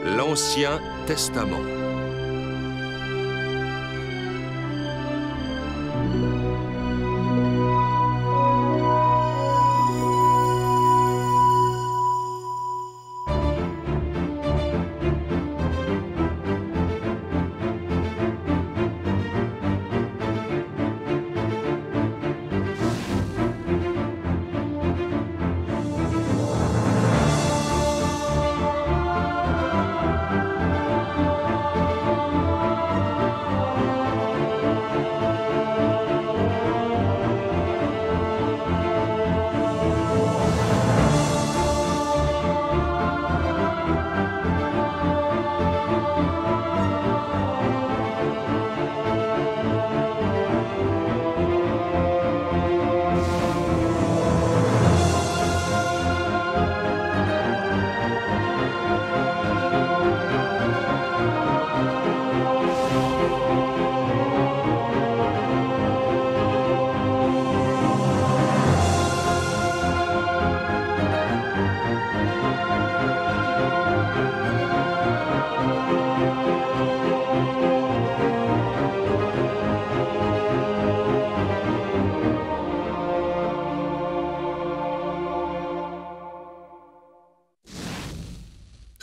L'Ancien Testament.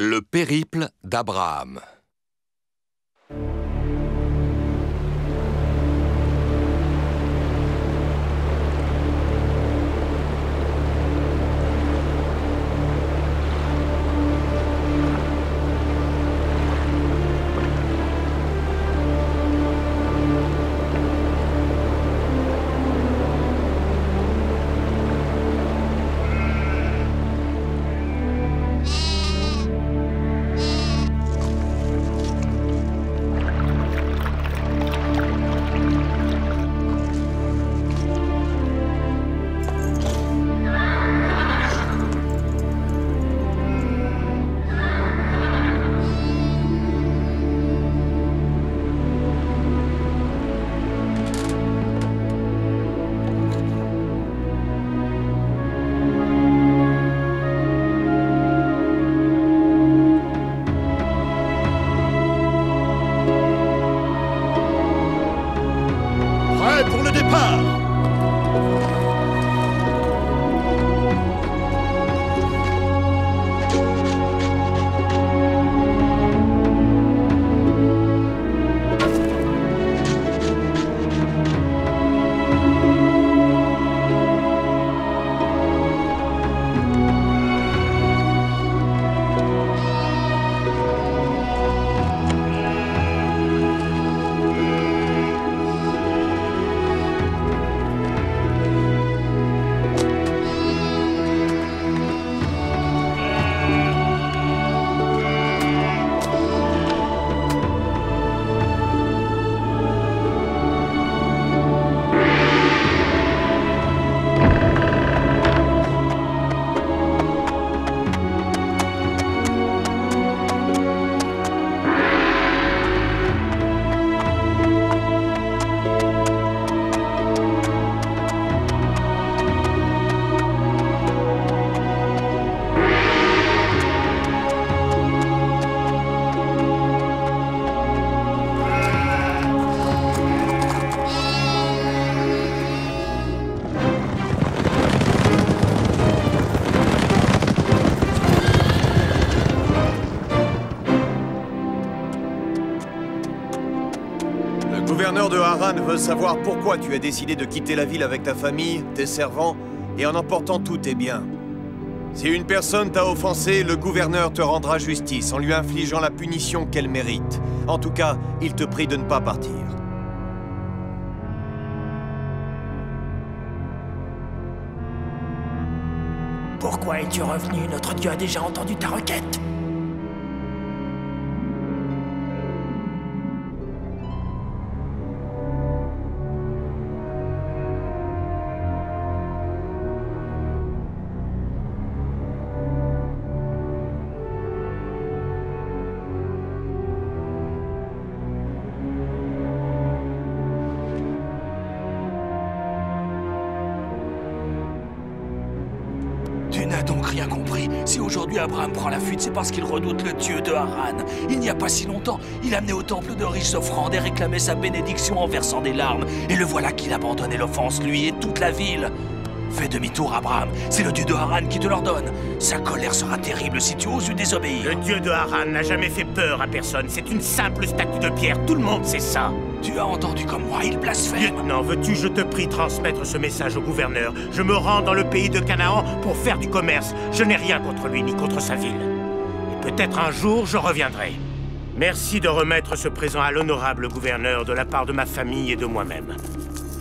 Le périple d'Abraham. Pour le départ! Le gouverneur de Haran veut savoir pourquoi tu as décidé de quitter la ville avec ta famille, tes servants, et en emportant tous tes biens. Si une personne t'a offensé, le gouverneur te rendra justice en lui infligeant la punition qu'elle mérite. En tout cas, il te prie de ne pas partir. Pourquoi es-tu revenu? Notre Dieu a déjà entendu ta requête. Tu n'as donc rien compris. Si aujourd'hui Abraham prend la fuite, c'est parce qu'il redoute le dieu de Haran. Il n'y a pas si longtemps, il amenait au temple de riches offrandes et réclamait sa bénédiction en versant des larmes. Et le voilà qu'il abandonnait l'offense, lui et toute la ville. Fais demi-tour, Abraham. C'est le dieu de Haran qui te l'ordonne. Sa colère sera terrible si tu oses lui désobéir. Le dieu de Haran n'a jamais fait peur à personne. C'est une simple statue de pierre. Tout le monde sait ça. Tu as entendu comme moi, il blasphème. Lieutenant, veux-tu, je te prie, transmettre ce message au gouverneur. Je me rends dans le pays de Canaan pour faire du commerce. Je n'ai rien contre lui ni contre sa ville. Et peut-être un jour, je reviendrai. Merci de remettre ce présent à l'honorable gouverneur de la part de ma famille et de moi-même.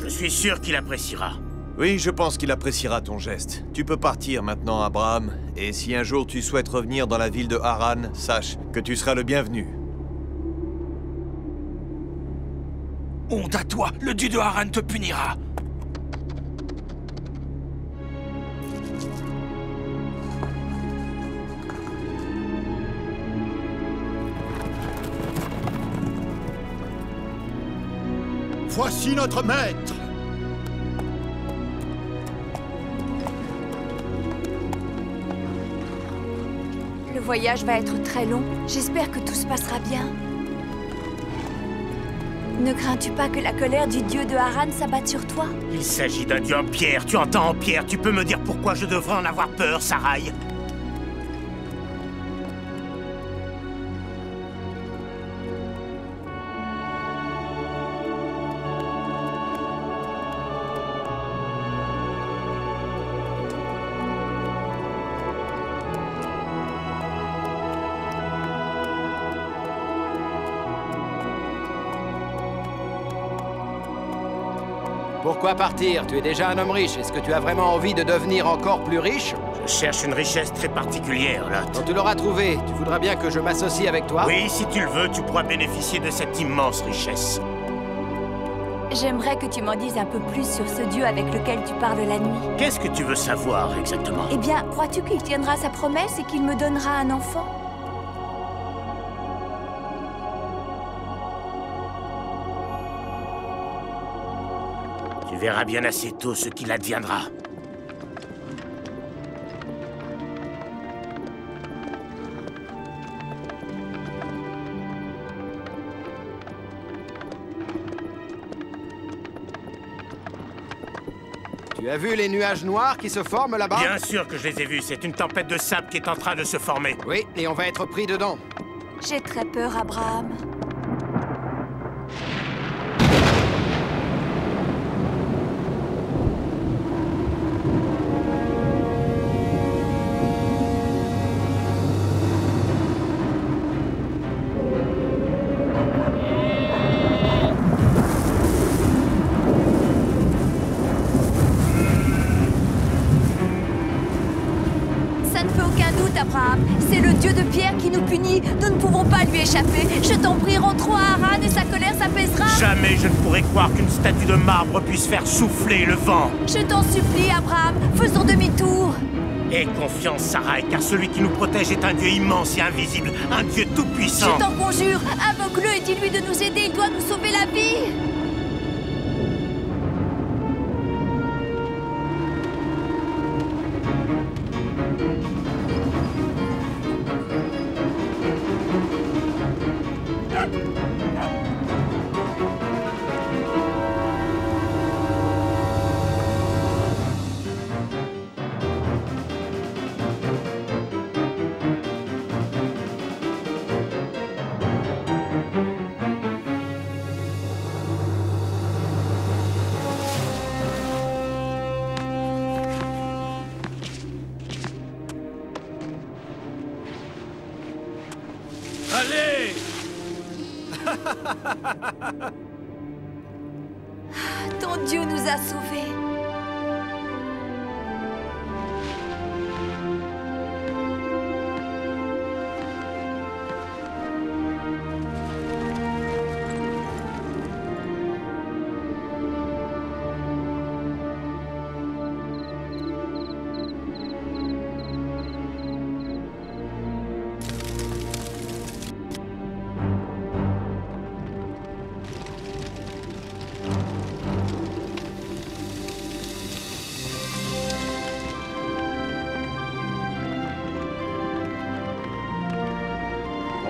Je suis sûr qu'il appréciera. Oui, je pense qu'il appréciera ton geste. Tu peux partir maintenant, Abraham. Et si un jour tu souhaites revenir dans la ville de Haran, sache que tu seras le bienvenu. Honte à toi, le dieu de Haran te punira. Voici notre maître! Le voyage va être très long. J'espère que tout se passera bien. Ne crains-tu pas que la colère du dieu de Haran s'abatte sur toi? Il s'agit d'un dieu en pierre. Tu entends en pierre? Tu peux me dire pourquoi je devrais en avoir peur, Sarai? Pourquoi partir? Tu es déjà un homme riche. Est-ce que tu as vraiment envie de devenir encore plus riche? Je cherche une richesse très particulière, Lot. Quand tu l'auras trouvée, tu voudras bien que je m'associe avec toi? Oui, si tu le veux, tu pourras bénéficier de cette immense richesse. J'aimerais que tu m'en dises un peu plus sur ce dieu avec lequel tu parles la nuit. Qu'est-ce que tu veux savoir exactement? Eh bien, crois-tu qu'il tiendra sa promesse et qu'il me donnera un enfant? Tu verras bien assez tôt ce qu'il adviendra. Tu as vu les nuages noirs qui se forment là-bas? Bien sûr que je les ai vus. C'est une tempête de sable qui est en train de se former. Oui, et on va être pris dedans. J'ai très peur, Abraham. Abraham, c'est le dieu de pierre qui nous punit. Nous ne pouvons pas lui échapper. Je t'en prie, rentrons à Haran et sa colère s'apaisera. Jamais je ne pourrais croire qu'une statue de marbre puisse faire souffler le vent. Je t'en supplie, Abraham, faisons demi-tour. Aie confiance, Sarai, car celui qui nous protège est un dieu immense et invisible, un dieu tout-puissant. Je t'en conjure, invoque-le et dis-lui de nous aider, il doit nous sauver la vie. Allez! Ton Dieu nous a sauvés.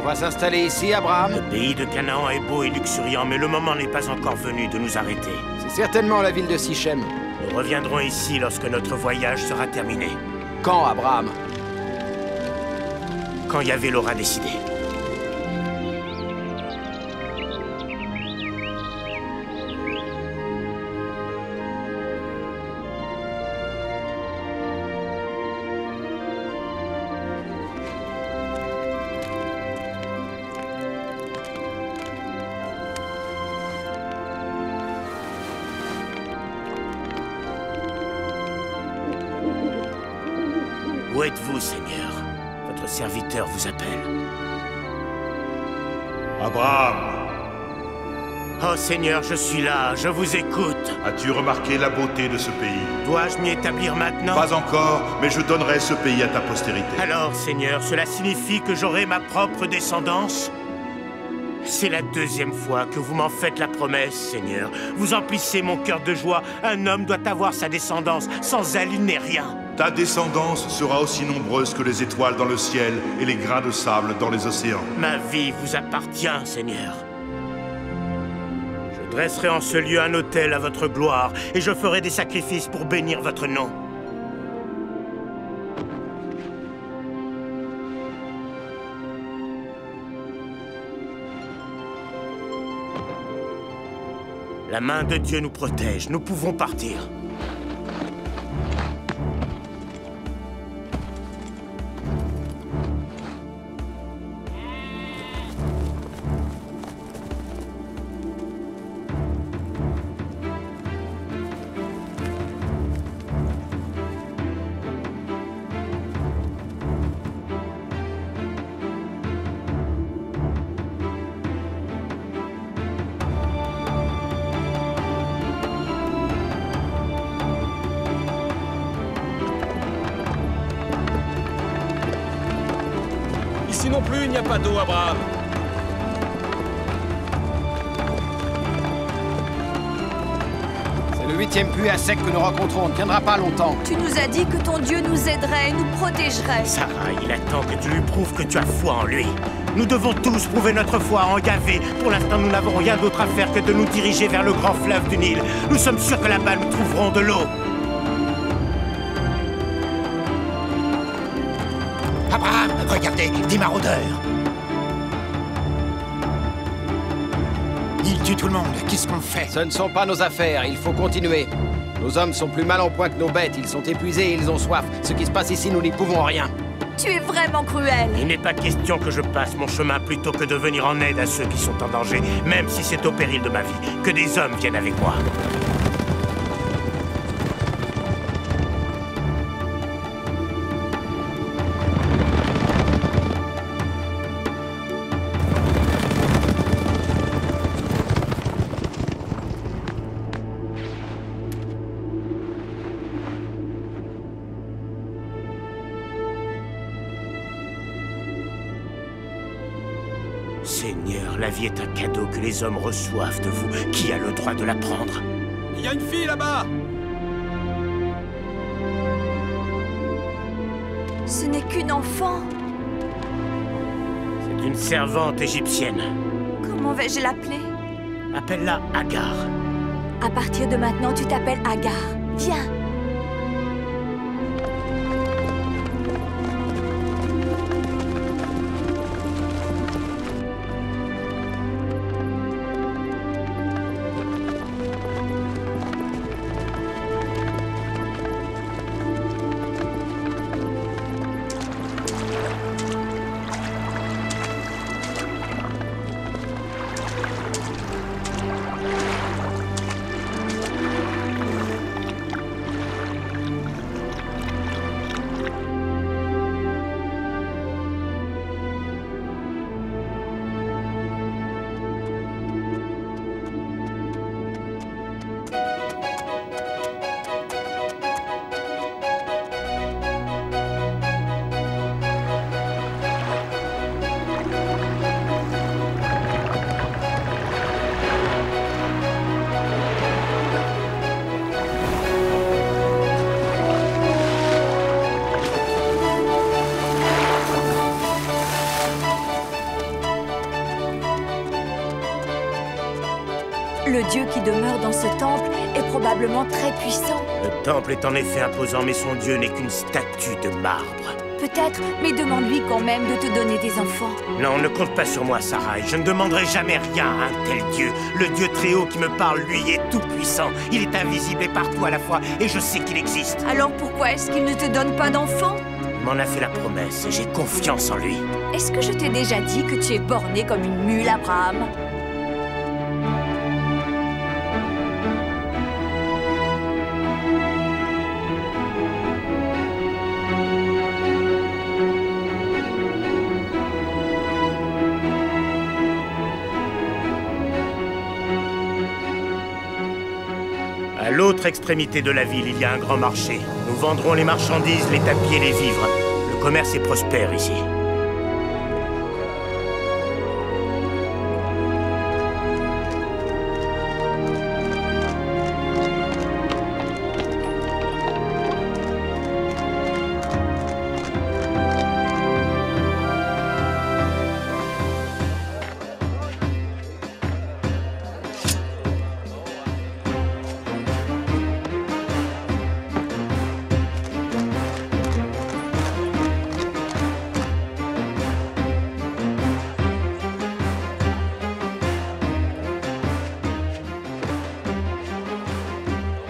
On va s'installer ici, Abraham? Le pays de Canaan est beau et luxuriant, mais le moment n'est pas encore venu de nous arrêter. C'est certainement la ville de Sichem. Nous reviendrons ici lorsque notre voyage sera terminé. Quand, Abraham? Quand Yahvé l'aura décidé. Où êtes-vous, Seigneur? Votre serviteur vous appelle. Abraham, Oh Seigneur, je suis là, je vous écoute. as-tu remarqué la beauté de ce pays? Dois-je m'y établir maintenant? Pas encore, mais je donnerai ce pays à ta postérité. Alors, Seigneur, cela signifie que j'aurai ma propre descendance? C'est la deuxième fois que vous m'en faites la promesse, Seigneur. Vous emplissez mon cœur de joie. Un homme doit avoir sa descendance sans elle n'est rien. Ta descendance sera aussi nombreuse que les étoiles dans le ciel et les grains de sable dans les océans. Ma vie vous appartient, Seigneur. Je dresserai en ce lieu un autel à votre gloire et je ferai des sacrifices pour bénir votre nom. La main de Dieu nous protège, nous pouvons partir. Ici non plus, il n'y a pas d'eau, Abraham. C'est le 8e puits à sec que nous rencontrons. On ne tiendra pas longtemps. Tu nous as dit que ton Dieu nous aiderait et nous protégerait. Sarah, il attend que tu lui prouves que tu as foi en lui. Nous devons tous prouver notre foi en Yahvé. Pour l'instant, nous n'avons rien d'autre à faire que de nous diriger vers le grand fleuve du Nil. Nous sommes sûrs que là-bas, nous trouverons de l'eau. Abraham, regardez, des maraudeurs. Ils tuent tout le monde, qu'est-ce qu'on fait? Ce ne sont pas nos affaires, il faut continuer. Nos hommes sont plus mal en point que nos bêtes, ils sont épuisés et ils ont soif. Ce qui se passe ici, nous n'y pouvons rien. Tu es vraiment cruel. Il n'est pas question que je passe mon chemin plutôt que de venir en aide à ceux qui sont en danger, même si c'est au péril de ma vie. Que des hommes viennent avec moi. Seigneur, la vie est un cadeau que les hommes reçoivent de vous. Qui a le droit de la prendre? Il y a une fille là-bas. Ce n'est qu'une enfant. C'est une servante égyptienne. Comment vais-je l'appeler? Appelle-la Agar. À partir de maintenant, tu t'appelles Agar. Viens. Le dieu qui demeure dans ce temple est probablement très puissant. Le temple est en effet imposant, mais son dieu n'est qu'une statue de marbre. Peut-être, mais demande-lui quand même de te donner des enfants. Non, ne compte pas sur moi, Sarai. Je ne demanderai jamais rien à un tel dieu. Le dieu très haut qui me parle, lui, est tout puissant. Il est invisible et partout à la fois, et je sais qu'il existe. Alors pourquoi est-ce qu'il ne te donne pas d'enfants? Il m'en a fait la promesse, et j'ai confiance en lui. Est-ce que je t'ai déjà dit que tu es borné comme une mule, Abraham? À l'autre extrémité de la ville, il y a un grand marché. Nous vendrons les marchandises, les tapis et les vivres. Le commerce est prospère ici.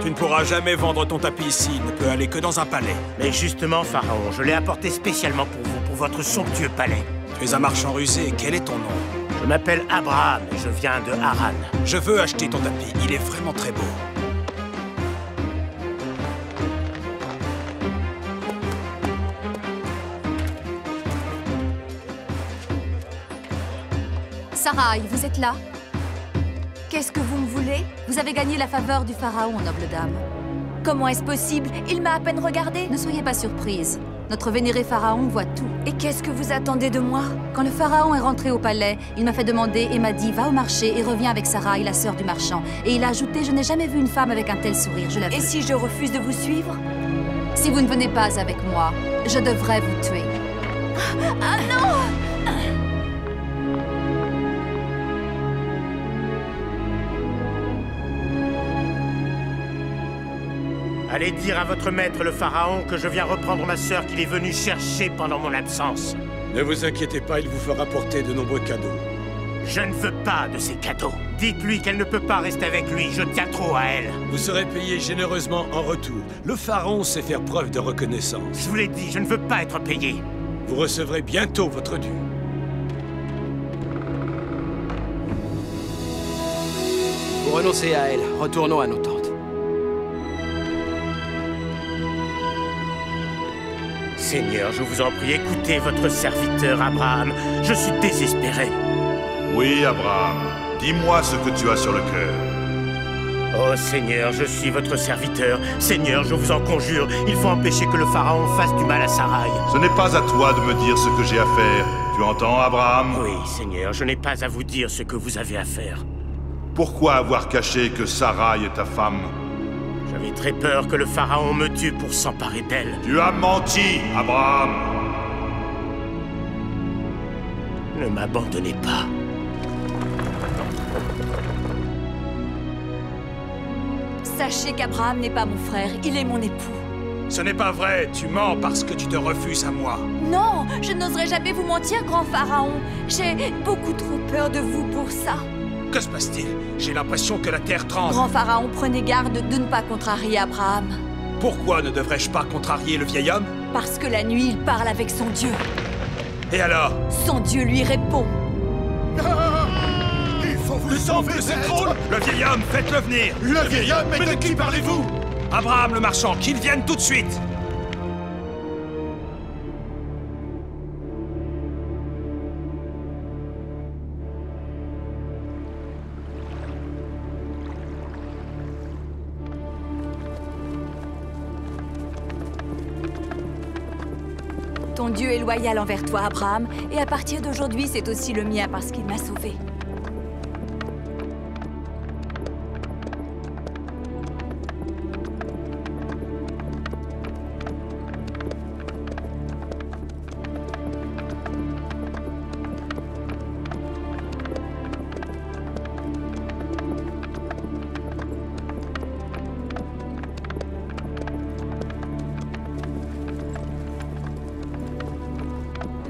Tu ne pourras jamais vendre ton tapis ici, il ne peut aller que dans un palais. Mais justement, Pharaon, je l'ai apporté spécialement pour vous, pour votre somptueux palais. Tu es un marchand rusé, quel est ton nom? Je m'appelle Abraham et je viens de Haran. Je veux acheter ton tapis, il est vraiment très beau. Sarai, vous êtes là? Qu'est-ce que vous me voulez? Vous avez gagné la faveur du pharaon, noble dame. Comment est-ce possible? Il m'a à peine regardé. Ne soyez pas surprise. Notre vénéré pharaon voit tout. Et qu'est-ce que vous attendez de moi? Quand le pharaon est rentré au palais, il m'a fait demander et m'a dit « Va au marché et reviens avec Sarai, la sœur du marchand. » Et il a ajouté « Je n'ai jamais vu une femme avec un tel sourire, je l'avoue. » Et si je refuse de vous suivre? Si vous ne venez pas avec moi, je devrais vous tuer. Ah non! Allez dire à votre maître, le pharaon, que je viens reprendre ma sœur qu'il est venu chercher pendant mon absence. Ne vous inquiétez pas, il vous fera porter de nombreux cadeaux. Je ne veux pas de ces cadeaux. Dites-lui qu'elle ne peut pas rester avec lui, je tiens trop à elle. Vous serez payé généreusement en retour. Le pharaon sait faire preuve de reconnaissance. Je vous l'ai dit, je ne veux pas être payé. Vous recevrez bientôt votre dû. Vous renoncez à elle. Retournons à nos tentes. Seigneur, je vous en prie, écoutez votre serviteur Abraham. Je suis désespéré. Oui, Abraham. Dis-moi ce que tu as sur le cœur. Oh Seigneur, je suis votre serviteur. Seigneur, je vous en conjure, il faut empêcher que le pharaon fasse du mal à Sarai. Ce n'est pas à toi de me dire ce que j'ai à faire. Tu entends, Abraham? Oui, Seigneur, je n'ai pas à vous dire ce que vous avez à faire. Pourquoi avoir caché que Sarai est ta femme? J'avais très peur que le pharaon me tue pour s'emparer d'elle. Tu as menti, Abraham! Ne m'abandonnez pas. Sachez qu'Abraham n'est pas mon frère, il est mon époux. Ce n'est pas vrai, tu mens parce que tu te refuses à moi. Non, je n'oserais jamais vous mentir, grand pharaon. J'ai beaucoup trop peur de vous pour ça. Que se passe-t-il? J'ai l'impression que la terre tremble. Grand pharaon, prenez garde de ne pas contrarier Abraham. Pourquoi ne devrais-je pas contrarier le vieil homme? Parce que la nuit, il parle avec son Dieu. Et alors? Son Dieu lui répond. Il faut vous sauver, c'est drôle! Le vieil homme, faites-le venir! Le vieil homme, mais de qui parlez-vous? Abraham le marchand, qu'il vienne tout de suite! Ton Dieu est loyal envers toi, Abraham, et à partir d'aujourd'hui, c'est aussi le mien parce qu'il m'a sauvé.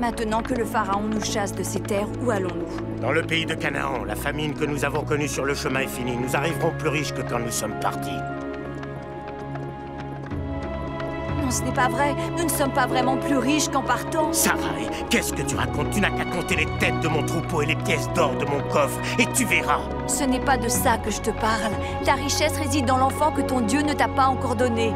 Maintenant que le pharaon nous chasse de ces terres, où allons-nous? Dans le pays de Canaan, la famine que nous avons connue sur le chemin est finie. Nous arriverons plus riches que quand nous sommes partis. Non, ce n'est pas vrai. Nous ne sommes pas vraiment plus riches qu'en partant. Sarai, qu'est-ce que tu racontes? Tu n'as qu'à compter les têtes de mon troupeau et les pièces d'or de mon coffre, et tu verras. Ce n'est pas de ça que je te parle. La richesse réside dans l'enfant que ton Dieu ne t'a pas encore donné.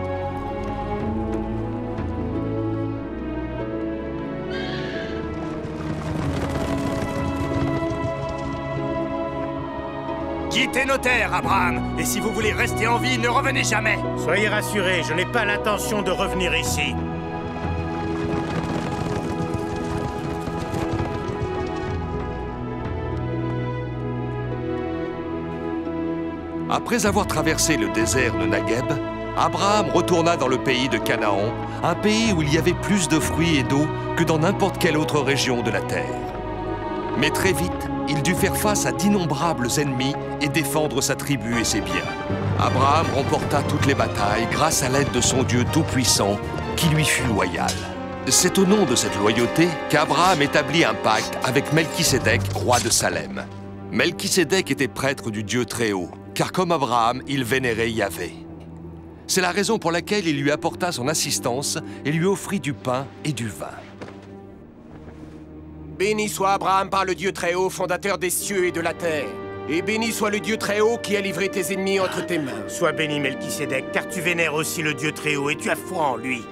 Quittez nos terres, Abraham. Et si vous voulez rester en vie, ne revenez jamais. Soyez rassurés, je n'ai pas l'intention de revenir ici. Après avoir traversé le désert de Negueb, Abraham retourna dans le pays de Canaan, un pays où il y avait plus de fruits et d'eau que dans n'importe quelle autre région de la terre. Mais très vite, il dut faire face à d'innombrables ennemis et défendre sa tribu et ses biens. Abraham remporta toutes les batailles grâce à l'aide de son Dieu tout-puissant, qui lui fut loyal. C'est au nom de cette loyauté qu'Abraham établit un pacte avec Melchisédek, roi de Salem. Melchisédek était prêtre du Dieu Très-Haut, car comme Abraham, il vénérait Yahvé. C'est la raison pour laquelle il lui apporta son assistance et lui offrit du pain et du vin. Béni soit Abraham par le Dieu Très-Haut, fondateur des cieux et de la terre. Et béni soit le Dieu Très-Haut qui a livré tes ennemis entre tes mains. Sois béni, Melchisédek, car tu vénères aussi le Dieu Très-Haut et tu as foi en lui.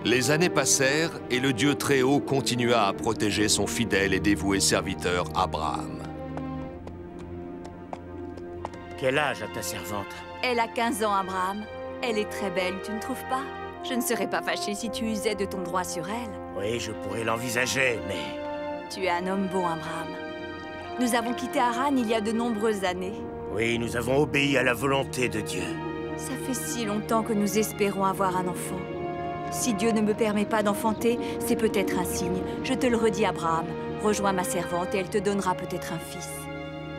Les années passèrent et le Dieu Très-Haut continua à protéger son fidèle et dévoué serviteur Abraham. Quel âge a ta servante? Elle a 15 ans, Abraham. Elle est très belle, tu ne trouves pas? Je ne serais pas fâchée si tu usais de ton droit sur elle. Oui, je pourrais l'envisager, mais... Tu es un homme bon, Abraham. Nous avons quitté Haran il y a de nombreuses années. Oui, nous avons obéi à la volonté de Dieu. Ça fait si longtemps que nous espérons avoir un enfant. Si Dieu ne me permet pas d'enfanter, c'est peut-être un signe. Je te le redis, Abraham. Rejoins ma servante et elle te donnera peut-être un fils.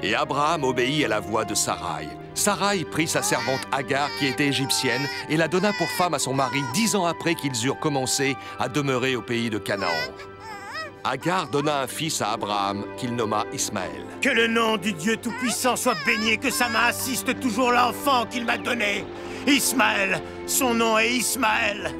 Et Abraham obéit à la voix de Sarai. Sarai prit sa servante Agar, qui était égyptienne, et la donna pour femme à son mari 10 ans après qu'ils eurent commencé à demeurer au pays de Canaan. Agar donna un fils à Abraham, qu'il nomma Ismaël. Que le nom du Dieu Tout-Puissant soit béni, que sa main assiste toujours l'enfant qu'il m'a donné. Ismaël, son nom est Ismaël.